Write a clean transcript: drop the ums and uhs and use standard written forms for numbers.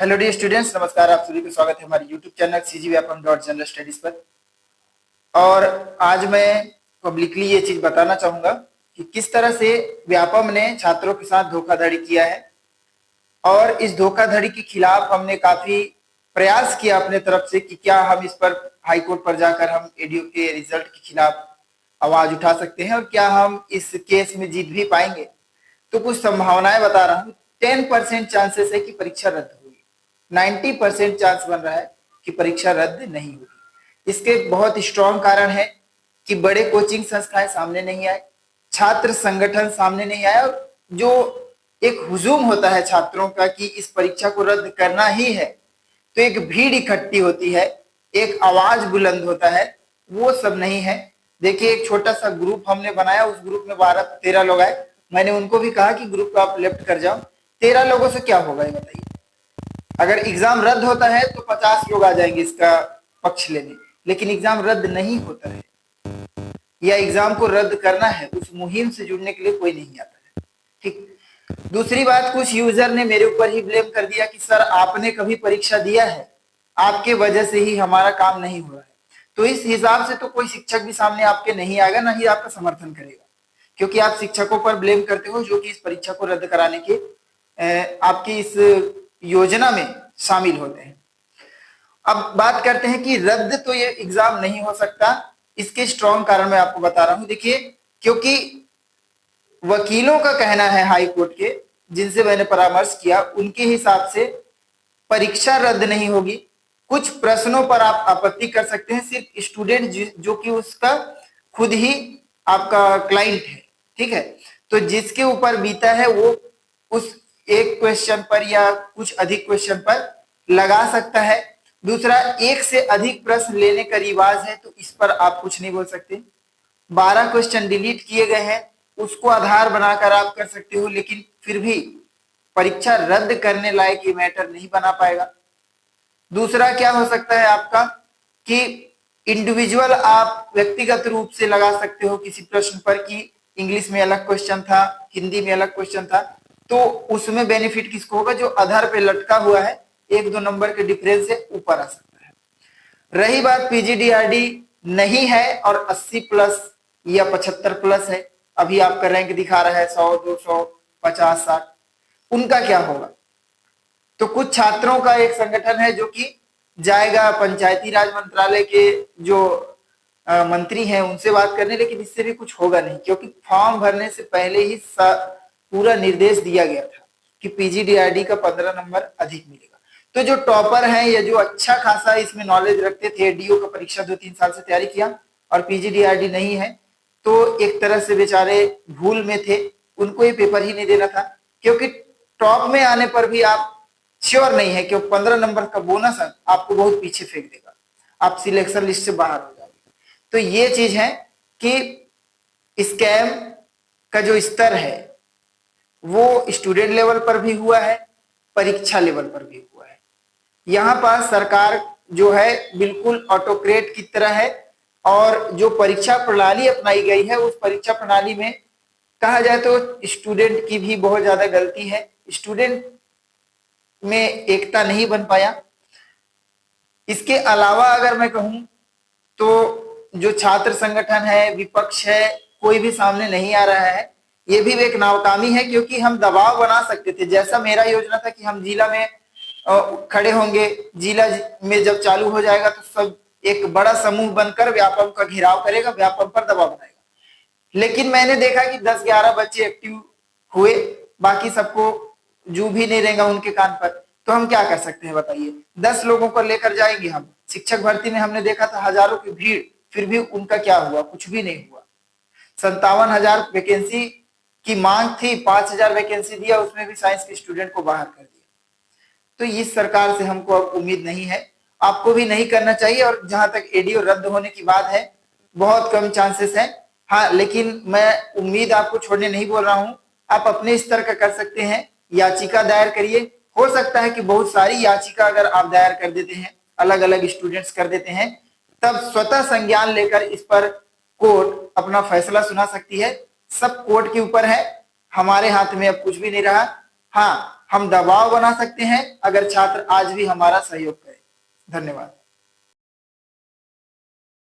Hello dear students, नमस्कार। आप सभी का स्वागत है हमारे YouTube channel CG Vyapam dot general studies पर। और आज मैं पब्लिकली ये चीज बताना चाहूंगा कि किस तरह से व्यापम ने छात्रों के साथ धोखाधड़ी किया है। और इस धोखाधड़ी के खिलाफ हमने काफी प्रयास किया अपने तरफ से कि क्या हम इस पर हाई कोर्ट पर जाकर हम एडीओ के रिजल्ट के खिलाफ आवाज उठा सकते हैं और क्या हम इस केस में जीत भी पाएंगे। तो कुछ संभावनाएं बता रहा हूँ। 10% चांसेस है कि परीक्षा रद्द होगी, 90% चांस बन रहा है कि परीक्षा रद्द नहीं होगी। इसके बहुत स्ट्रॉन्ग कारण है कि बड़े कोचिंग संस्थाएं सामने नहीं आए, छात्र संगठन सामने नहीं आए, और जो एक हुजूम होता है छात्रों का कि इस परीक्षा को रद्द करना ही है, तो एक भीड़ इकट्ठी होती है, एक आवाज बुलंद होता है, वो सब नहीं है। देखिए, एक छोटा सा ग्रुप हमने बनाया, उस ग्रुप में 12-13 लोग आए। मैंने उनको भी कहा कि ग्रुप को आप लेफ्ट कर जाओ। 13 लोगों से क्या होगा ये बताइए। अगर एग्जाम रद्द होता है तो 50 लोग आ जाएंगे इसका पक्ष लेने, लेकिन एग्जाम रद्द नहीं होता है या एग्जाम को रद्द करना है, उस मुहिम से जुड़ने के लिए कोई नहीं आता है। ठीक। दूसरी बात, कुछ यूजर ने मेरे ऊपर ही ब्लेम कर दिया कि सर आपने कभी परीक्षा दिया है, आपके वजह से ही हमारा काम नहीं हो रहा है। तो इस हिसाब से तो कोई शिक्षक भी सामने आपके नहीं आएगा, ना ही आपका समर्थन करेगा, क्योंकि आप शिक्षकों पर ब्लेम करते हो जो कि इस परीक्षा को रद्द कराने के आपकी इस योजना में शामिल होते हैं। अब बात करते हैं कि रद्द तो ये एग्जाम नहीं हो सकता। इसके स्ट्रॉन्ग कारण मैं आपको बता रहा हूं। देखिए, क्योंकि वकीलों का कहना है, हाई कोर्ट के जिनसे मैंने परामर्श किया, उनके हिसाब से परीक्षा रद्द नहीं होगी। कुछ प्रश्नों पर आप आपत्ति कर सकते हैं, सिर्फ स्टूडेंट जो कि उसका खुद ही आपका क्लाइंट है, ठीक है, तो जिसके ऊपर बीता है वो उस एक क्वेश्चन पर या कुछ अधिक क्वेश्चन पर लगा सकता है। दूसरा, एक से अधिक प्रश्न लेने का रिवाज है, तो इस पर आप कुछ नहीं बोल सकते। 12 क्वेश्चन डिलीट किए गए हैं, उसको आधार बनाकर आप कर सकते हो, लेकिन फिर भी परीक्षा रद्द करने लायक ये मैटर नहीं बना पाएगा। दूसरा क्या हो सकता है आपका कि इंडिविजुअल आप व्यक्तिगत रूप से लगा सकते हो किसी प्रश्न पर कि इंग्लिश में अलग क्वेश्चन था, हिंदी में अलग क्वेश्चन था, तो उसमें बेनिफिट किसको होगा? जो आधार पे लटका हुआ है, 1-2 नंबर के डिफरेंस से ऊपर आ सकता है। रही बात पीजीडीआरडी नहीं है और 80 प्लस या 75 प्लस है, अभी आपका रैंक दिखा रहा है 100, 200, 50, 60, उनका क्या होगा? तो कुछ छात्रों का एक संगठन है जो कि जाएगा पंचायती राज मंत्रालय के जो मंत्री हैं उनसे बात करने, लेकिन इससे भी कुछ होगा नहीं, क्योंकि फॉर्म भरने से पहले ही पूरा निर्देश दिया गया था कि पीजीडीआरडी का 15 नंबर अधिक मिलेगा। तो जो टॉपर हैं या जो अच्छा खासा इसमें नॉलेज रखते थे, डीओ का परीक्षा 2-3 साल से तैयारी किया और पीजीडीआरडी नहीं है, तो एक तरह से बेचारे भूल में थे, उनको ये पेपर ही नहीं देना था, क्योंकि टॉप में आने पर भी आप श्योर नहीं है कि 15 नंबर का बोनस आपको बहुत पीछे फेंक देगा, आप सिलेक्शन लिस्ट से बाहर हो जाओगे। तो ये चीज है कि स्कैम का जो स्तर है वो स्टूडेंट लेवल पर भी हुआ है, परीक्षा लेवल पर भी हुआ है। यहां पर सरकार जो है बिल्कुल ऑटोक्रेट की तरह है, और जो परीक्षा प्रणाली अपनाई गई है उस परीक्षा प्रणाली में कहा जाए तो स्टूडेंट की भी बहुत ज्यादा गलती है। स्टूडेंट में एकता नहीं बन पाया। इसके अलावा अगर मैं कहूं तो जो छात्र संगठन है, विपक्ष है, कोई भी सामने नहीं आ रहा है। ये भी एक नाकामी है, क्योंकि हम दबाव बना सकते थे। जैसा मेरा योजना था कि हम जिला में खड़े होंगे, जिला में जब चालू हो जाएगा तो सब एक बड़ा समूह बनकर व्यापम का घेराव करेगा, व्यापम पर दबाव बनाएगा। लेकिन मैंने देखा कि 10-11 बच्चे एक्टिव हुए, बाकी सबको जू भी नहीं रहेगा उनके कान पर। तो हम क्या कर सकते हैं बताइए? 10 लोगों को लेकर जाएंगे हम। शिक्षक भर्ती में हमने देखा था हजारों की भीड़, फिर भी उनका क्या हुआ? कुछ भी नहीं हुआ। 57,000 वैकेंसी की मांग थी, 5,000 वैकेंसी दिया, उसमें भी साइंस के स्टूडेंट को बाहर कर दिया। तो इस सरकार से हमको अब उम्मीद नहीं है, आपको भी नहीं करना चाहिए। और जहां तक एडीओ रद्द होने की बात है, बहुत कम चांसेस है। हाँ, लेकिन मैं उम्मीद आपको छोड़ने नहीं बोल रहा हूं, आप अपने स्तर का कर सकते हैं, याचिका दायर करिए। हो सकता है कि बहुत सारी याचिका अगर आप दायर कर देते हैं, अलग अलग स्टूडेंट्स कर देते हैं, तब स्वतः संज्ञान लेकर इस पर कोर्ट अपना फैसला सुना सकती है। सब कोर्ट के ऊपर है, हमारे हाथ में अब कुछ भी नहीं रहा। हाँ, हम दबाव बना सकते हैं अगर छात्र आज भी हमारा सहयोग करें। धन्यवाद।